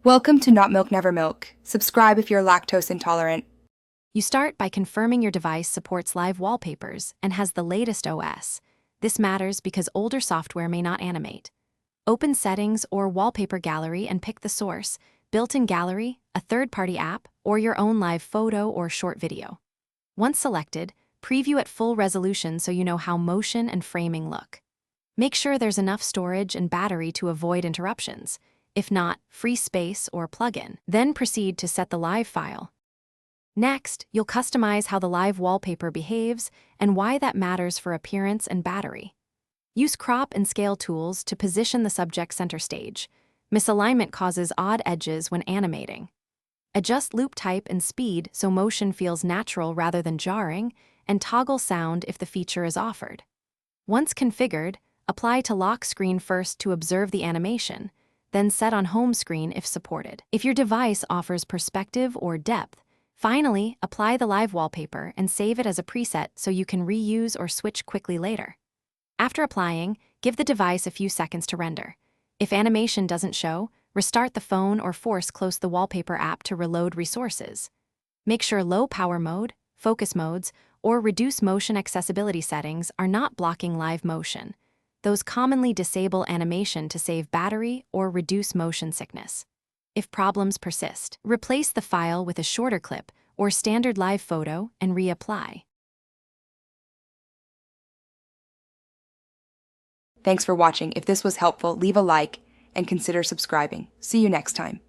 Welcome to Not Milk Never Milk. Subscribe if you're lactose intolerant. You start by confirming your device supports live wallpapers and has the latest OS. This matters because older software may not animate. Open Settings or Wallpaper Gallery and pick the source, built-in gallery, a third-party app, or your own live photo or short video. Once selected, preview at full resolution so you know how motion and framing look. Make sure there's enough storage and battery to avoid interruptions. If not, free space or plugin. Then proceed to set the live file. Next, you'll customize how the live wallpaper behaves and why that matters for appearance and battery. Use crop and scale tools to position the subject center stage. Misalignment causes odd edges when animating. Adjust loop type and speed so motion feels natural rather than jarring, and toggle sound if the feature is offered. Once configured, apply to lock screen first to observe the animation, then set on home screen if supported. If your device offers perspective or depth, finally, apply the live wallpaper and save it as a preset so you can reuse or switch quickly later. After applying, give the device a few seconds to render. If animation doesn't show, restart the phone or force close the wallpaper app to reload resources. Make sure low power mode, focus modes, or reduce motion accessibility settings are not blocking live motion. Those commonly disable animation to save battery or reduce motion sickness. If problems persist, replace the file with a shorter clip or standard live photo and reapply. Thanks for watching. If this was helpful, leave a like and consider subscribing. See you next time.